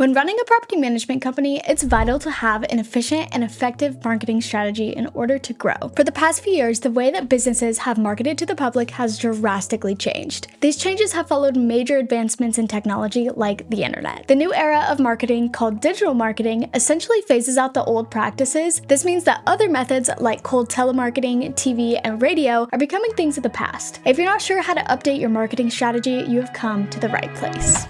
When running a property management company, it's vital to have an efficient and effective marketing strategy in order to grow. For the past few years, the way that businesses have marketed to the public has drastically changed. These changes have followed major advancements in technology like the internet. The new era of marketing, called digital marketing, essentially phases out the old practices. This means that other methods like cold telemarketing, TV, and radio are becoming things of the past. If you're not sure how to update your marketing strategy, you have come to the right place.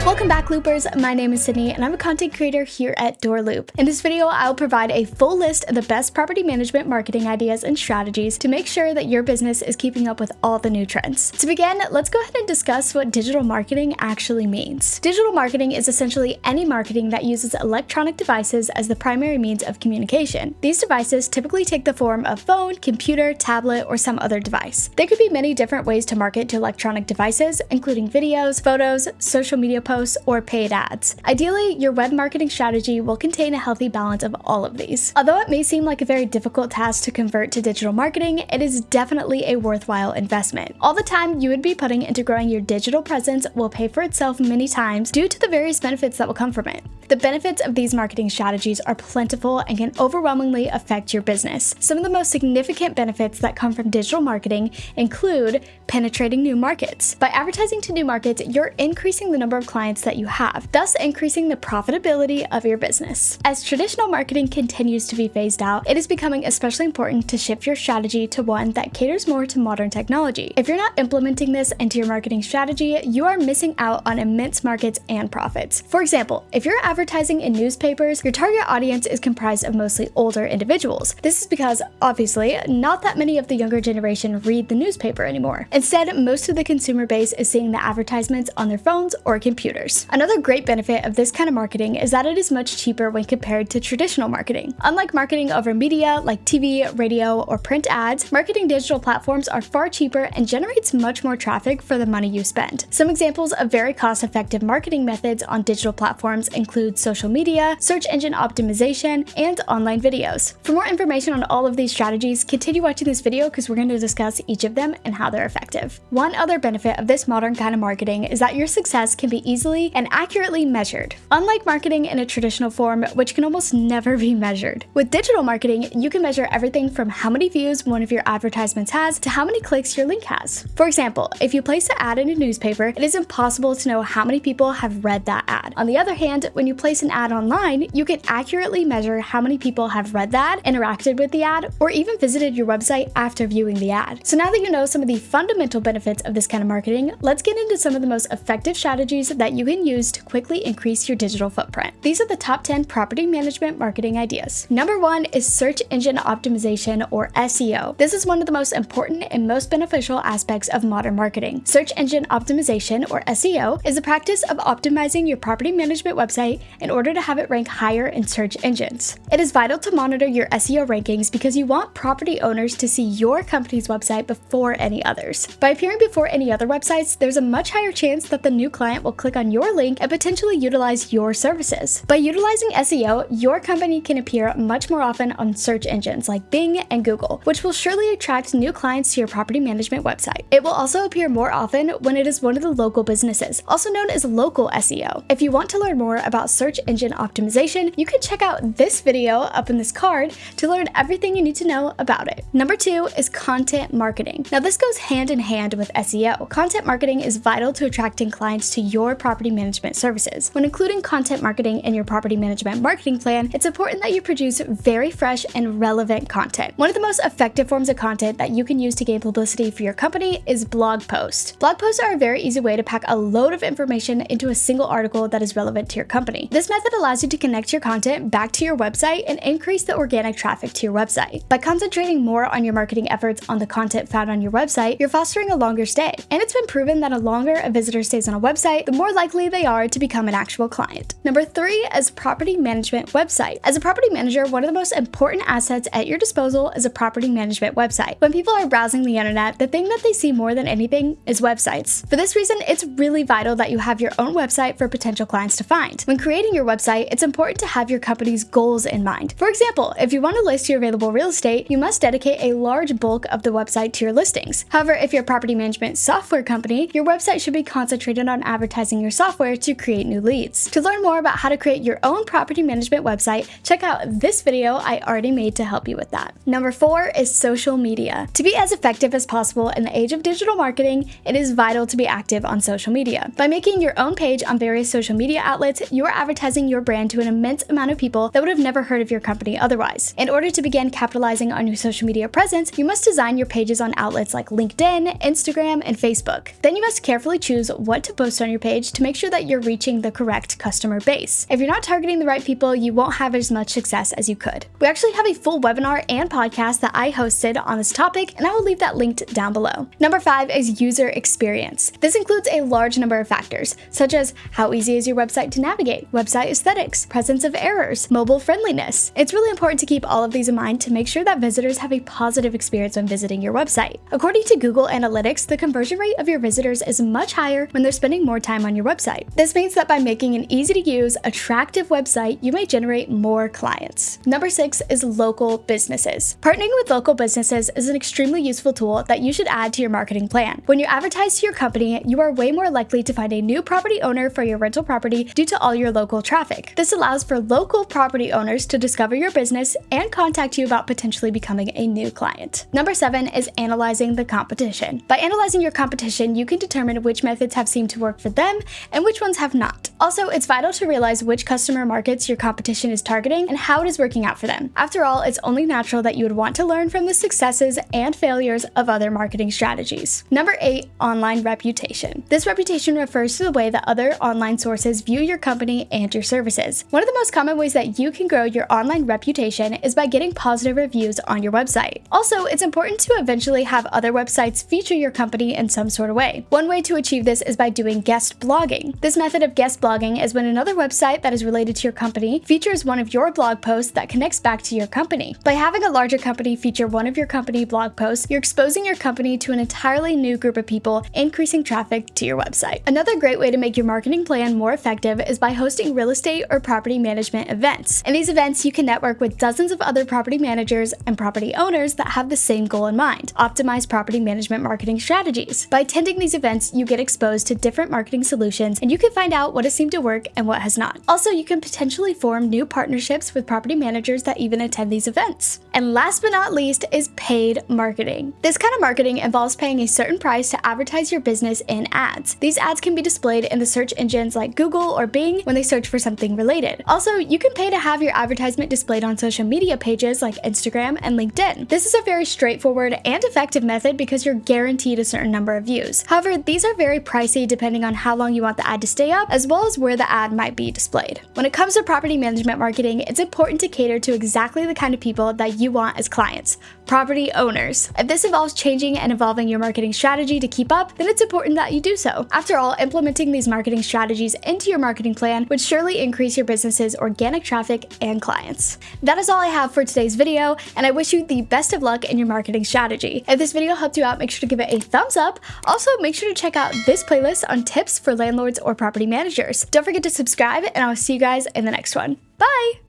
Welcome back, Loopers. My name is Sydney, and I'm a content creator here at DoorLoop. In this video, I'll provide a full list of the best property management marketing ideas and strategies to make sure that your business is keeping up with all the new trends. To begin, let's go ahead and discuss what digital marketing actually means. Digital marketing is essentially any marketing that uses electronic devices as the primary means of communication. These devices typically take the form of phone, computer, tablet, or some other device. There could be many different ways to market to electronic devices, including videos, photos, social media posts, or paid ads. Ideally, your web marketing strategy will contain a healthy balance of all of these. Although it may seem like a very difficult task to convert to digital marketing, it is definitely a worthwhile investment. All the time you would be putting into growing your digital presence will pay for itself many times due to the various benefits that will come from it. The benefits of these marketing strategies are plentiful and can overwhelmingly affect your business. Some of the most significant benefits that come from digital marketing include penetrating new markets. By advertising to new markets, you're increasing the number of clients that you have, thus increasing the profitability of your business. As traditional marketing continues to be phased out, it is becoming especially important to shift your strategy to one that caters more to modern technology. If you're not implementing this into your marketing strategy, you are missing out on immense markets and profits. For example, if you're advertising in newspapers, your target audience is comprised of mostly older individuals. This is because, obviously, not that many of the younger generation read the newspaper anymore. Instead, most of the consumer base is seeing the advertisements on their phones or computers. Another great benefit of this kind of marketing is that it is much cheaper when compared to traditional marketing. Unlike marketing over media like TV, radio, or print ads, marketing digital platforms are far cheaper and generates much more traffic for the money you spend. Some examples of very cost-effective marketing methods on digital platforms include social media, search engine optimization, and online videos. For more information on all of these strategies, continue watching this video because we're going to discuss each of them and how they're effective. One other benefit of this modern kind of marketing is that your success can be easily and accurately measured, unlike marketing in a traditional form, which can almost never be measured. With digital marketing, you can measure everything from how many views one of your advertisements has to how many clicks your link has. For example, if you place an ad in a newspaper, it is impossible to know how many people have read that ad. On the other hand, when you place an ad online, you can accurately measure how many people have read the ad, interacted with the ad, or even visited your website after viewing the ad. So now that you know some of the fundamental benefits of this kind of marketing, let's get into some of the most effective strategies that you can use to quickly increase your digital footprint. These are the top 10 property management marketing ideas. Number 1 is search engine optimization, or SEO. This is one of the most important and most beneficial aspects of modern marketing. Search engine optimization, or SEO, is the practice of optimizing your property management website in order to have it rank higher in search engines. It is vital to monitor your SEO rankings because you want property owners to see your company's website before any others. By appearing before any other websites, there's a much higher chance that the new client will click on your link and potentially utilize your services. By utilizing SEO, your company can appear much more often on search engines like Bing and Google, which will surely attract new clients to your property management website. It will also appear more often when it is one of the local businesses, also known as local SEO. If you want to learn more about search engine optimization, you can check out this video up in this card to learn everything you need to know about it. Number 2 is content marketing. Now this goes hand in hand with SEO. Content marketing is vital to attracting clients to your property management services. When including content marketing in your property management marketing plan, it's important that you produce very fresh and relevant content. One of the most effective forms of content that you can use to gain publicity for your company is blog posts. Blog posts are a very easy way to pack a load of information into a single article that is relevant to your company. This method allows you to connect your content back to your website and increase the organic traffic to your website. By concentrating more on your marketing efforts on the content found on your website, you're fostering a longer stay. And it's been proven that the longer a visitor stays on a website, the more likely likely they are to become an actual client. Number 3 is property management website. As a property manager, one of the most important assets at your disposal is a property management website. When people are browsing the internet, the thing that they see more than anything is websites. For this reason, it's really vital that you have your own website for potential clients to find. When creating your website, it's important to have your company's goals in mind. For example, if you want to list your available real estate, you must dedicate a large bulk of the website to your listings. However, if you're a property management software company, your website should be concentrated on advertising your software to create new leads. To learn more about how to create your own property management website, check out this video I already made to help you with that. Number 4 is social media. To be as effective as possible in the age of digital marketing, it is vital to be active on social media. By making your own page on various social media outlets, you are advertising your brand to an immense amount of people that would have never heard of your company otherwise. In order to begin capitalizing on your social media presence, you must design your pages on outlets like LinkedIn, Instagram, and Facebook. Then you must carefully choose what to post on your page to make sure that you're reaching the correct customer base. If you're not targeting the right people, you won't have as much success as you could. We actually have a full webinar and podcast that I hosted on this topic, and I will leave that linked down below. Number 5 is user experience. This includes a large number of factors, such as how easy is your website to navigate, website aesthetics, presence of errors, mobile friendliness. It's really important to keep all of these in mind to make sure that visitors have a positive experience when visiting your website. According to Google Analytics, the conversion rate of your visitors is much higher when they're spending more time on your website. This means that by making an easy-to-use, attractive website, you may generate more clients. Number 6 is local businesses. Partnering with local businesses is an extremely useful tool that you should add to your marketing plan. When you advertise to your company, you are way more likely to find a new property owner for your rental property due to all your local traffic. This allows for local property owners to discover your business and contact you about potentially becoming a new client. Number 7 is analyzing the competition. By analyzing your competition, you can determine which methods have seemed to work for them and which ones have not. Also, it's vital to realize which customer markets your competition is targeting and how it is working out for them. After all, it's only natural that you would want to learn from the successes and failures of other marketing strategies. Number 8, online reputation. This reputation refers to the way that other online sources view your company and your services. One of the most common ways that you can grow your online reputation is by getting positive reviews on your website. Also, it's important to eventually have other websites feature your company in some sort of way. One way to achieve this is by doing guest blogging. This method of guest blogging is when another website that is related to your company features one of your blog posts that connects back to your company. By having a larger company feature one of your company blog posts, you're exposing your company to an entirely new group of people, increasing traffic to your website. Another great way to make your marketing plan more effective is by hosting real estate or property management events. In these events, you can network with dozens of other property managers and property owners that have the same goal in mind: optimize property management marketing strategies. By attending these events, you get exposed to different marketing solutions and you can find out what has seemed to work and what has not. Also, you can potentially form new partnerships with property managers that even attend these events. And last but not least is paid marketing. This kind of marketing involves paying a certain price to advertise your business in ads. These ads can be displayed in the search engines like Google or Bing when they search for something related. Also, you can pay to have your advertisement displayed on social media pages like Instagram and LinkedIn. This is a very straightforward and effective method because you're guaranteed a certain number of views. However, these are very pricey depending on how long you want the ad to stay up, as well as where the ad might be displayed. When it comes to property management marketing, it's important to cater to exactly the kind of people that you want as clients: property owners. If this involves changing and evolving your marketing strategy to keep up, then it's important that you do so. After all, implementing these marketing strategies into your marketing plan would surely increase your business's organic traffic and clients. That is all I have for today's video, and I wish you the best of luck in your marketing strategy. If this video helped you out, make sure to give it a thumbs up. Also, make sure to check out this playlist on tips for landlords or property managers. Don't forget to subscribe, and I'll see you guys in the next one. Bye!